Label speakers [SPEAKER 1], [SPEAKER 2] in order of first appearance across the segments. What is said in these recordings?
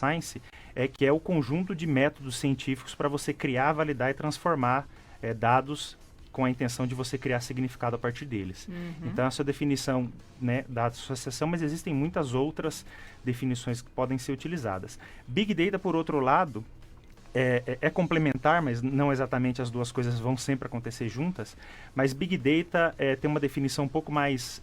[SPEAKER 1] Science, que é o conjunto de métodos científicos para você criar, validar e transformar dados com a intenção de você criar significado a partir deles. Então, essa definição, né, da associação, mas existem muitas outras definições que podem ser utilizadas. Big Data, por outro lado, é complementar, mas não exatamente as duas coisas vão sempre acontecer juntas, mas Big Data tem uma definição um pouco mais...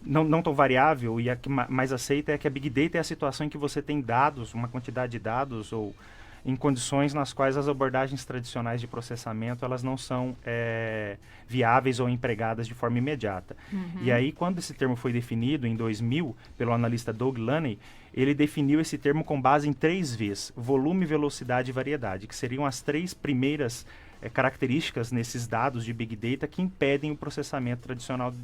[SPEAKER 1] não tão variável, e a que mais aceita é que a Big Data é a situação em que você tem dados, uma quantidade de dados, ou em condições nas quais as abordagens tradicionais de processamento elas não são viáveis ou empregadas de forma imediata. E aí, quando esse termo foi definido, em 2000, pelo analista Doug Laney, ele definiu esse termo com base em 3 Vs: volume, velocidade e variedade, que seriam as 3 primeiras características nesses dados de Big Data que impedem o processamento tradicional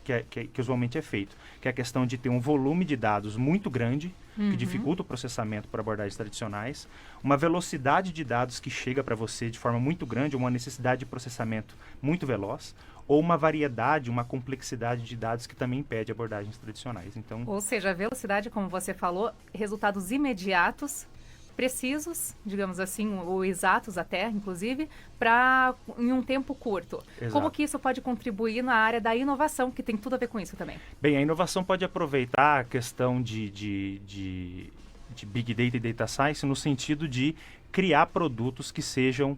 [SPEAKER 1] que usualmente é feito, que é a questão de ter um volume de dados muito grande, que dificulta o processamento por abordagens tradicionais, uma velocidade de dados que chega para você de forma muito grande, uma necessidade de processamento muito veloz, ou uma variedade, uma complexidade de dados que também impede abordagens tradicionais. Então,
[SPEAKER 2] ou seja, a velocidade, como você falou, resultados imediatos, precisos, digamos assim, ou exatos até, inclusive, em um tempo curto.
[SPEAKER 1] Exato.
[SPEAKER 2] Como que isso pode contribuir na área da inovação, que tem tudo a ver com isso também?
[SPEAKER 1] Bem, a inovação pode aproveitar a questão de Big Data e Data Science no sentido de criar produtos que sejam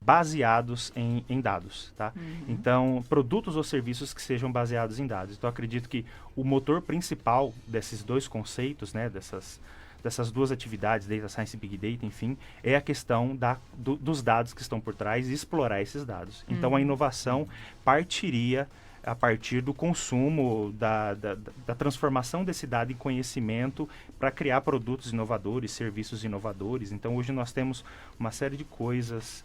[SPEAKER 1] baseados em dados, tá? Então, produtos ou serviços que sejam baseados em dados. Então, acredito que o motor principal desses dois conceitos, né, dessas duas atividades, Data Science e Big Data, enfim, é a questão dos dados que estão por trás e explorar esses dados. Então, a inovação partiria a partir do consumo, da transformação desse dado em conhecimento para criar produtos inovadores, serviços inovadores. Então, hoje nós temos uma série de coisas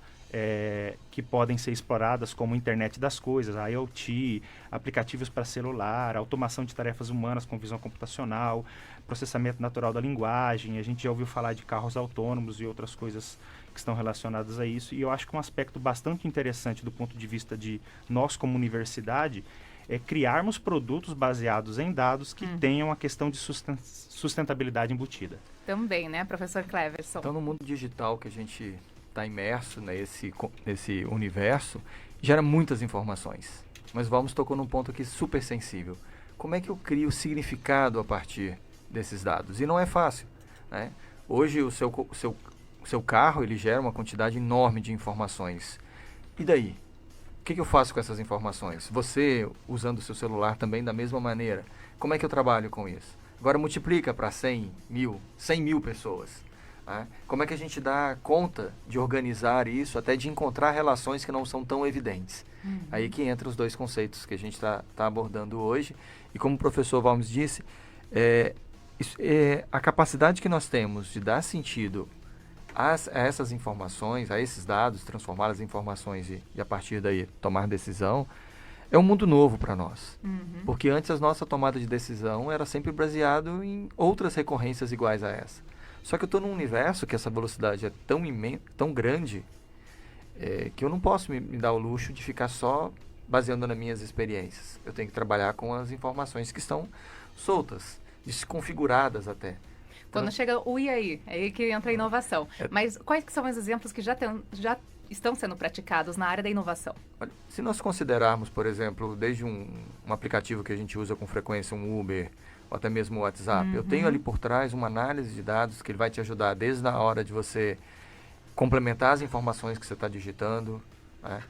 [SPEAKER 1] que podem ser exploradas, como internet das coisas, a IoT, aplicativos para celular, automação de tarefas humanas com visão computacional, processamento natural da linguagem. A gente já ouviu falar de carros autônomos e outras coisas que estão relacionadas a isso. E eu acho que um aspecto bastante interessante do ponto de vista de nós como universidade é criarmos produtos baseados em dados que tenham a questão de sustentabilidade embutida.
[SPEAKER 2] Também, né, professor Cleverson?
[SPEAKER 3] Então, no mundo digital que a gente está imerso nesse universo, gera muitas informações. Mas tocou num ponto aqui super sensível. Como é que eu crio significado a partir desses dados? E não é fácil, né? Hoje o seu carro ele gera uma quantidade enorme de informações. E daí? O que eu faço com essas informações? Você, usando o seu celular também da mesma maneira. Como é que eu trabalho com isso? Agora multiplica para 100 mil pessoas. Né? Como é que a gente dá conta de organizar isso, até de encontrar relações que não são tão evidentes? Aí que entra os dois conceitos que a gente está abordando hoje. E como o professor Valmes disse, a capacidade que nós temos de dar sentido a essas informações, a esses dados, transformá-las em informações e a partir daí tomar decisão, é um mundo novo para nós. Porque antes a nossa tomada de decisão era sempre baseado em outras recorrências iguais a essa. Só que eu estou num universo que essa velocidade é tão grande que eu não posso me dar o luxo de ficar só baseando nas minhas experiências. Eu tenho que trabalhar com as informações que estão soltas, desconfiguradas até.
[SPEAKER 2] Quando chega o e aí? É aí que entra a inovação. Mas quais que são os exemplos que já estão sendo praticados na área da inovação?
[SPEAKER 3] Olha, se nós considerarmos, por exemplo, desde um aplicativo que a gente usa com frequência, um Uber, ou até mesmo o WhatsApp, eu tenho ali por trás uma análise de dados que ele vai te ajudar desde a hora de você complementar as informações que você está digitando, né?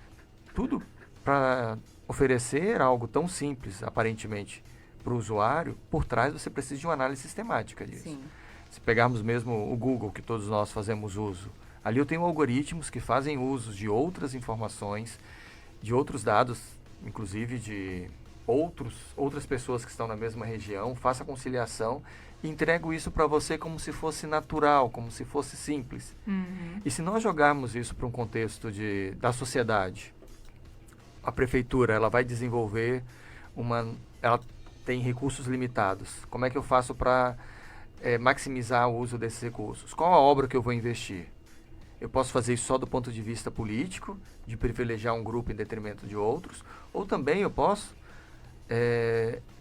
[SPEAKER 3] Tudo para oferecer algo tão simples, aparentemente, para o usuário. Por trás você precisa de uma análise sistemática disso.
[SPEAKER 2] Sim.
[SPEAKER 3] Se pegarmos mesmo o Google, que todos nós fazemos uso, ali eu tenho algoritmos que fazem uso de outras informações, de outros dados, inclusive de outras pessoas que estão na mesma região, faço a conciliação e entrego isso para você como se fosse natural, como se fosse simples. E se nós jogarmos isso para um contexto da sociedade, a prefeitura ela vai desenvolver ela tem recursos limitados. Como é que eu faço para maximizar o uso desses recursos? Qual a obra que eu vou investir? Eu posso fazer isso só do ponto de vista político, de privilegiar um grupo em detrimento de outros, ou também eu posso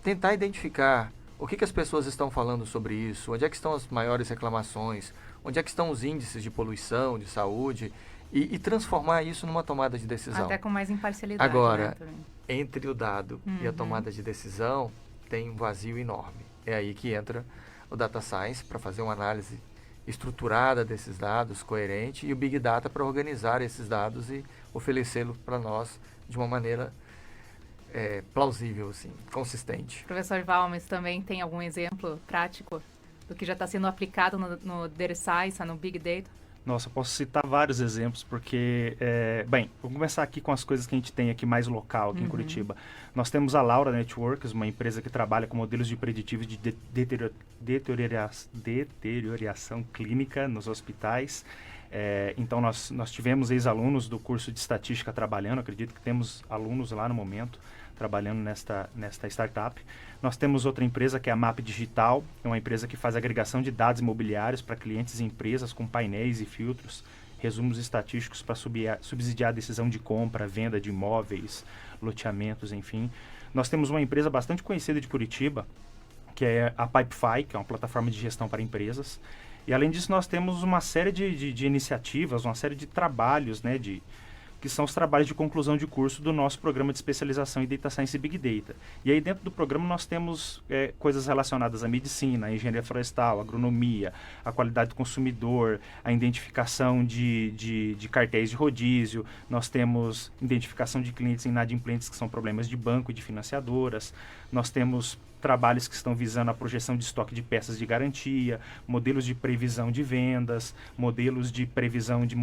[SPEAKER 3] tentar identificar O que as pessoas estão falando sobre isso? Onde é que estão as maiores reclamações? Onde é que estão os índices de poluição, de saúde? E transformar isso numa tomada de decisão.
[SPEAKER 2] Até com mais imparcialidade.
[SPEAKER 3] Agora,
[SPEAKER 2] né,
[SPEAKER 3] entre o dado e a tomada de decisão, tem um vazio enorme. É aí que entra o Data Science para fazer uma análise estruturada desses dados, coerente, e o Big Data para organizar esses dados e oferecê-los para nós de uma maneira plausível, assim, consistente.
[SPEAKER 2] Professor Valmes, também tem algum exemplo prático do que já está sendo aplicado no Data Science, no Big Data?
[SPEAKER 1] Nossa, posso citar vários exemplos, porque, bem, vou começar aqui com as coisas que a gente tem aqui mais local, aqui em Curitiba. Nós temos a Laura Networks, uma empresa que trabalha com modelos de preditivos de deterioração clínica nos hospitais. Então, nós tivemos ex-alunos do curso de estatística trabalhando, acredito que temos alunos lá no momento, trabalhando nesta startup. Nós temos outra empresa que é a MAP Digital, é uma empresa que faz agregação de dados imobiliários para clientes e empresas com painéis e filtros, resumos estatísticos para subsidiar a decisão de compra, venda de imóveis, loteamentos, enfim. Nós temos uma empresa bastante conhecida de Curitiba, que é a Pipefy, que é uma plataforma de gestão para empresas. E além disso, nós temos uma série de iniciativas, uma série de trabalhos, né, que são os trabalhos de conclusão de curso do nosso programa de especialização em Data Science e Big Data. E aí dentro do programa nós temos coisas relacionadas à medicina, à engenharia florestal, à agronomia, à qualidade do consumidor, à identificação de cartéis de rodízio, nós temos identificação de clientes inadimplentes que são problemas de banco e de financiadoras, nós temos trabalhos que estão visando a projeção de estoque de peças de garantia, modelos de previsão de vendas, modelos de previsão de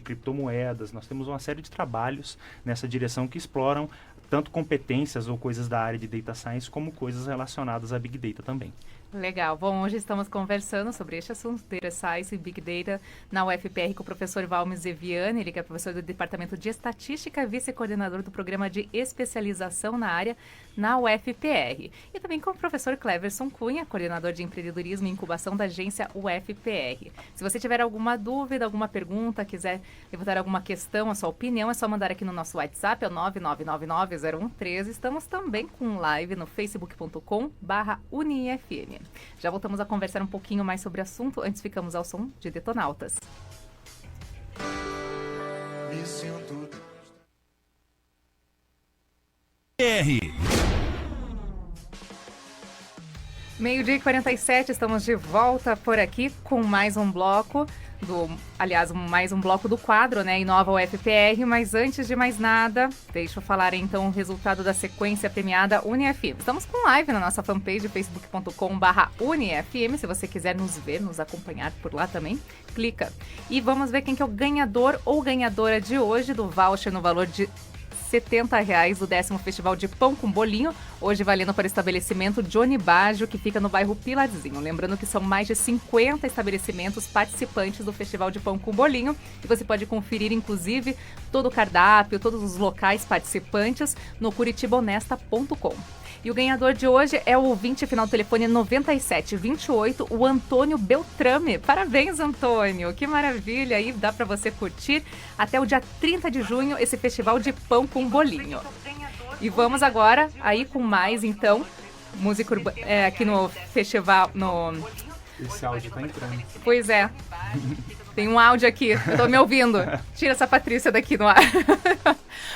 [SPEAKER 1] criptomoedas. Nós temos uma série de trabalhos nessa direção que exploram tanto competências ou coisas da área de Data Science como coisas relacionadas a Big Data também.
[SPEAKER 2] Legal. Bom, hoje estamos conversando sobre este assunto, Data Science e Big Data, na UFPR com o professor Valmes Eviani, ele que é professor do Departamento de Estatística, vice-coordenador do Programa de Especialização na área na UFPR. E também com o professor Cleverson Cunha, coordenador de Empreendedorismo e Incubação da agência UFPR. Se você tiver alguma dúvida, alguma pergunta, quiser levantar alguma questão, a sua opinião, é só mandar aqui no nosso WhatsApp, é o 9999-0113. Estamos também com live no facebook.com/UniFM. Já voltamos a conversar um pouquinho mais sobre o assunto. Antes ficamos ao som de Detonautas. Meio-dia e 47, estamos de volta por aqui com mais um bloco mais um bloco do quadro, né, Inova UFPR, mas antes de mais nada, deixa eu falar então o resultado da sequência premiada UniFM. Estamos com live na nossa fanpage, facebook.com/UniFM, se você quiser nos ver, nos acompanhar por lá também, clica. E vamos ver quem que é o ganhador ou ganhadora de hoje do voucher no valor de R$70 do 10º Festival de Pão com Bolinho, hoje valendo para o estabelecimento Johnny Baggio, que fica no bairro Pilarzinho. Lembrando que são mais de 50 estabelecimentos participantes do Festival de Pão com Bolinho, e você pode conferir, inclusive, todo o cardápio, todos os locais participantes no curitibahonesta.com. E o ganhador de hoje é o ouvinte final do telefone 9728, o Antônio Beltrame. Parabéns, Antônio! Que maravilha! Aí dá para você curtir até o dia 30 de junho esse festival de pão com bolinho. E vamos agora aí com mais, então, música aqui no festival...
[SPEAKER 1] Esse áudio tá entrando.
[SPEAKER 2] Pois é. Tem um áudio aqui, eu tô me ouvindo. Tira essa Patrícia daqui no ar.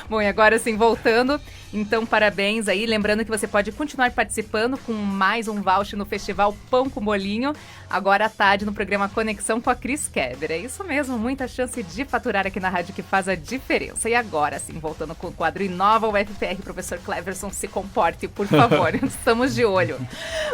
[SPEAKER 2] Bom, e agora sim, voltando. Então, parabéns aí. Lembrando que você pode continuar participando com mais um voucher no Festival Pão com Bolinho, agora à tarde no programa Conexão com a Cris Keber. É isso mesmo, muita chance de faturar aqui na rádio que faz a diferença. E agora sim, voltando com o quadro Inova UFPR, professor Cleverson, se comporte, por favor. Estamos de olho.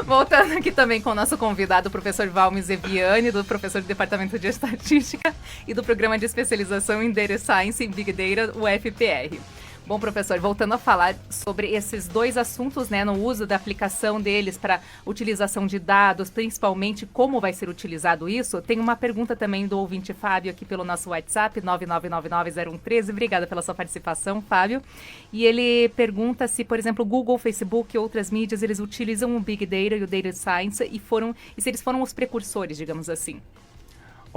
[SPEAKER 2] Voltando aqui também com o nosso convidado, o professor Valmes Eviani, do professor do Departamento de Estatística e do Programa de Especialização em Data Science e Big Data, UFPR. Bom, professor, voltando a falar sobre esses dois assuntos, né, no uso da aplicação deles para utilização de dados, principalmente como vai ser utilizado isso, tem uma pergunta também do ouvinte Fábio aqui pelo nosso WhatsApp, 99990113. Obrigada pela sua participação, Fábio. E ele pergunta se, por exemplo, Google, Facebook e outras mídias, eles utilizam o Big Data e o Data Science e se eles foram os precursores, digamos assim.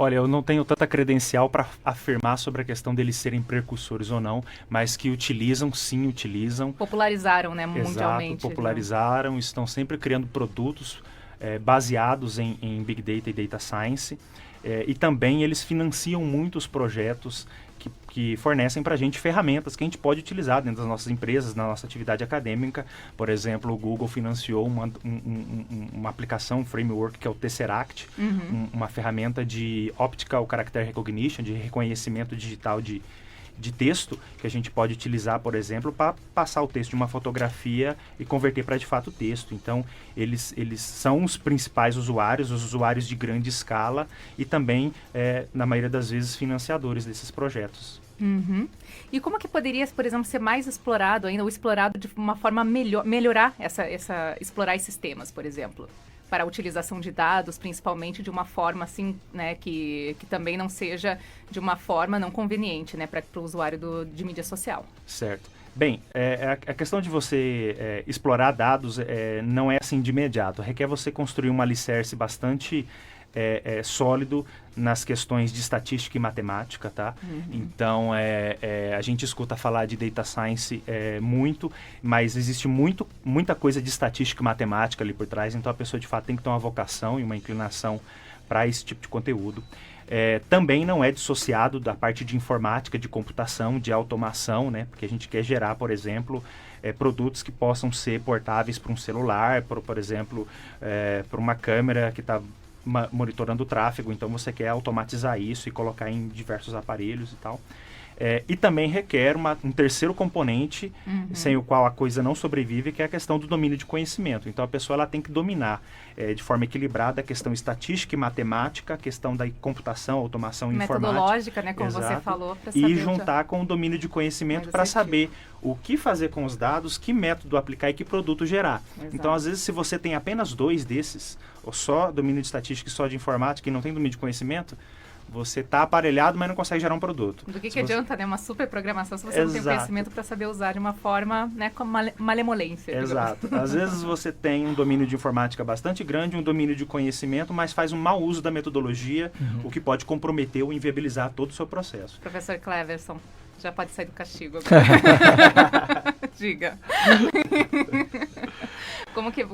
[SPEAKER 1] Olha, eu não tenho tanta credencial para afirmar sobre a questão deles serem precursores ou não, mas que utilizam, sim, utilizam.
[SPEAKER 2] Popularizaram, né, mundialmente.
[SPEAKER 1] Exato, popularizaram, estão sempre criando produtos baseados em Big Data e Data Science. E também eles financiam muitos projetos que fornecem para a gente ferramentas que a gente pode utilizar dentro das nossas empresas, na nossa atividade acadêmica. Por exemplo, o Google financiou uma aplicação, um framework, que é o Tesseract, uma ferramenta de Optical Character Recognition, de reconhecimento digital de texto, que a gente pode utilizar, por exemplo, para passar o texto de uma fotografia e converter para, de fato, texto. Então, eles são os principais usuários, os usuários de grande escala e também, na maioria das vezes, financiadores desses projetos.
[SPEAKER 2] E como que poderia, por exemplo, ser mais explorado ainda, ou explorado de uma forma melhorar explorar esses temas, por exemplo? Para a utilização de dados, principalmente de uma forma assim, né, que também não seja de uma forma não conveniente, né, para o usuário de mídia social.
[SPEAKER 1] Certo. Bem, a questão de você explorar dados não é assim de imediato. Requer você construir um alicerce bastante sólido nas questões de estatística e matemática, tá? Então, a gente escuta falar de data science muito, mas existe muita coisa de estatística e matemática ali por trás, então a pessoa de fato tem que ter uma vocação e uma inclinação para esse tipo de conteúdo. Também não é dissociado da parte de informática, de computação, de automação, né? Porque a gente quer gerar, por exemplo, produtos que possam ser portáveis para um celular, por exemplo, para uma câmera que está monitorando o tráfego, então você quer automatizar isso e colocar em diversos aparelhos e tal. E também requer um terceiro componente, sem o qual a coisa não sobrevive, que é a questão do domínio de conhecimento. Então a pessoa ela tem que dominar de forma equilibrada a questão estatística e matemática, a questão da computação, automação e informática.
[SPEAKER 2] Metodológica, né, como
[SPEAKER 1] Exato.
[SPEAKER 2] você falou. Pra saber
[SPEAKER 1] e juntar com o domínio de conhecimento para saber o que fazer com os dados, que método aplicar e que produto gerar.
[SPEAKER 2] Exato.
[SPEAKER 1] Então, às vezes, se você tem apenas 2 desses, ou só domínio de estatística e só de informática e não tem domínio de conhecimento, você está aparelhado, mas não consegue gerar um produto.
[SPEAKER 2] Do que adianta, né? Uma super programação se você não tem conhecimento para saber usar de uma forma, né, com malemolência.
[SPEAKER 1] Exato. Às vezes você tem um domínio de informática bastante grande, um domínio de conhecimento, mas faz um mau uso da metodologia, o que pode comprometer ou inviabilizar todo o seu processo.
[SPEAKER 2] Professor Cleverson, já pode sair do castigo agora. Diga.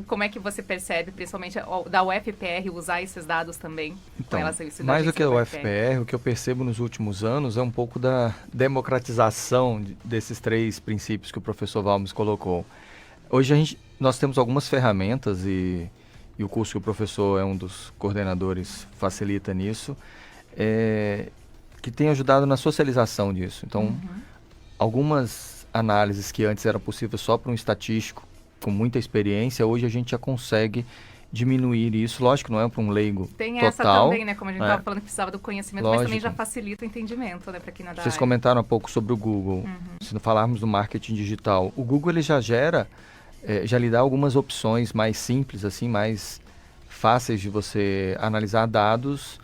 [SPEAKER 2] Como é que você percebe, principalmente da UFPR, usar esses dados também?
[SPEAKER 3] Então,
[SPEAKER 2] com
[SPEAKER 3] mais do que a UFPR, o que eu percebo nos últimos anos é um pouco da democratização desses 3 princípios que o professor Walmes colocou. Hoje nós temos algumas ferramentas e o curso que o professor é um dos coordenadores facilita nisso, que tem ajudado na socialização disso. Então, algumas análises que antes era possível só para um estatístico com muita experiência, hoje a gente já consegue diminuir isso. Lógico, não é para um leigo
[SPEAKER 2] Tem
[SPEAKER 3] total.
[SPEAKER 2] essa também, né? Como a gente estava falando que precisava do conhecimento,
[SPEAKER 3] Lógico.
[SPEAKER 2] mas também já facilita o entendimento, né? Para quem nada.
[SPEAKER 3] Vocês comentaram há pouco sobre o Google. Se não falarmos do marketing digital, o Google ele já gera, já lhe dá algumas opções mais simples, assim, mais fáceis de você analisar dados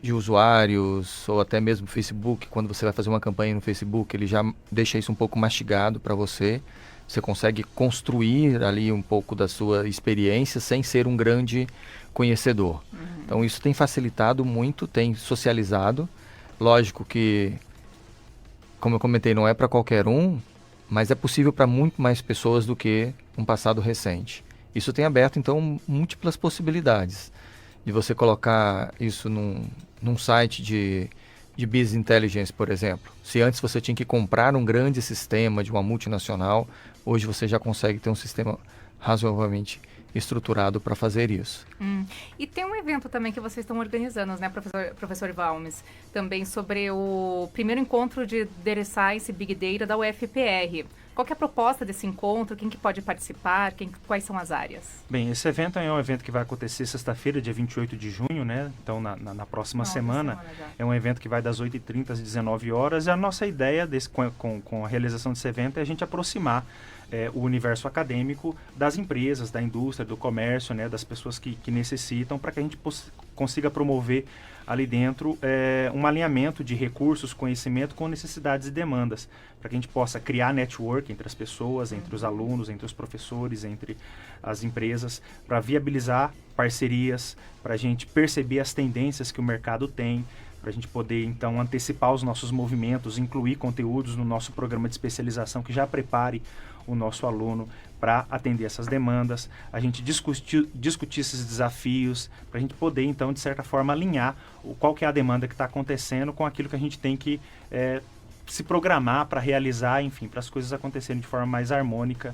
[SPEAKER 3] de usuários, ou até mesmo Facebook. Quando você vai fazer uma campanha no Facebook, ele já deixa isso um pouco mastigado para você. Você consegue construir ali um pouco da sua experiência sem ser um grande conhecedor. Então isso tem facilitado muito, tem socializado. Lógico que, como eu comentei, não é para qualquer um, mas é possível para muito mais pessoas do que um passado recente. Isso tem aberto, então, múltiplas possibilidades de você colocar isso num site de Business Intelligence, por exemplo. Se antes você tinha que comprar um grande sistema de uma multinacional, hoje você já consegue ter um sistema razoavelmente estruturado para fazer isso.
[SPEAKER 2] E tem um evento também que vocês estão organizando, né, professor Walmes, também sobre o primeiro encontro de Data Science e Big Data da UFPR. Qual que é a proposta desse encontro? Quem que pode participar? Quais são as áreas?
[SPEAKER 1] Bem, esse evento é um evento que vai acontecer sexta-feira, dia 28 de junho, né? Então, na próxima semana. É um evento que vai das 8h30 às 19 horas. E a nossa ideia com a realização desse evento é a gente aproximar o universo acadêmico das empresas, da indústria, do comércio, né? Das pessoas que necessitam, para que a gente consiga promover ali dentro um alinhamento de recursos, conhecimento com necessidades e demandas, para que a gente possa criar network entre as pessoas, entre os alunos, entre os professores, entre as empresas, para viabilizar parcerias, para a gente perceber as tendências que o mercado tem, para a gente poder, então, antecipar os nossos movimentos, incluir conteúdos no nosso programa de especialização que já prepare o nosso aluno para atender essas demandas, a gente discutir esses desafios, para a gente poder, então, de certa forma, alinhar qual que é a demanda que está acontecendo com aquilo que a gente tem que se programar para realizar, enfim, para as coisas acontecerem de forma mais harmônica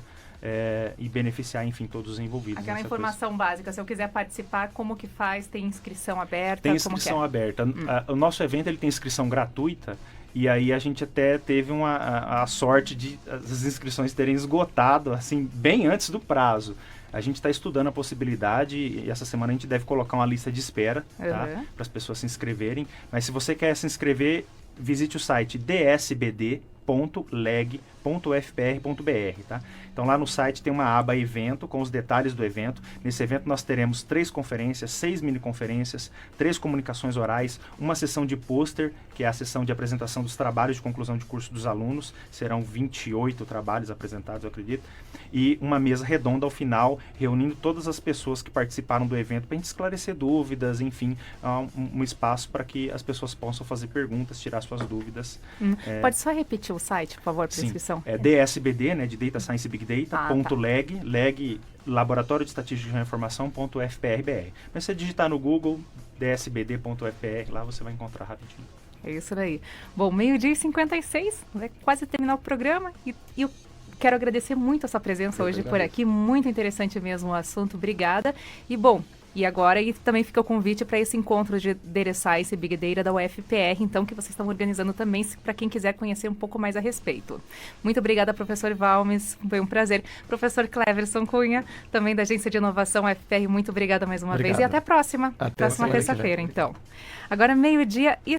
[SPEAKER 1] e beneficiar, enfim, todos os envolvidos.
[SPEAKER 2] Aquela informação básica, se eu quiser participar, como que faz? Tem inscrição aberta?
[SPEAKER 1] Tem inscrição aberta. O nosso evento ele tem inscrição gratuita, e aí a gente até teve a sorte de as inscrições terem esgotado, assim, bem antes do prazo. A gente está estudando a possibilidade, e essa semana a gente deve colocar uma lista de espera, tá? Para as pessoas se inscreverem. Mas se você quer se inscrever, visite o site dsbd.leg.ufpr.br, tá? Então lá no site tem uma aba evento com os detalhes do evento. Nesse evento nós teremos 3 conferências, 6 mini-conferências, 3 comunicações orais, uma sessão de pôster, que é a sessão de apresentação dos trabalhos de conclusão de curso dos alunos. Serão 28 trabalhos apresentados, eu acredito. E uma mesa redonda ao final, reunindo todas as pessoas que participaram do evento para a gente esclarecer dúvidas, enfim, um espaço para que as pessoas possam fazer perguntas, tirar suas dúvidas.
[SPEAKER 2] Pode só repetir o site, por favor, para inscrição?
[SPEAKER 1] É DSBD, né, de Data Science e Big Data, .leg, leg, Laboratório de Estatística e Informação.fprbr. Mas se você digitar no Google, dsbd.fpr, lá você vai encontrar rapidinho.
[SPEAKER 2] É isso daí. Bom, 12h56, vai quase terminar o programa e eu quero agradecer muito a sua presença hoje por aqui, muito interessante mesmo o assunto, obrigada. E bom, e agora também fica o convite para esse encontro de Data Science e Big Data da UFPR, então, que vocês estão organizando também, para quem quiser conhecer um pouco mais a respeito. Muito obrigada, professor Valmes, foi um prazer. Professor Cleverson Cunha, também da Agência de Inovação UFPR, muito obrigada mais uma vez e até a próxima. Próxima terça-feira, então. Agora, 12h e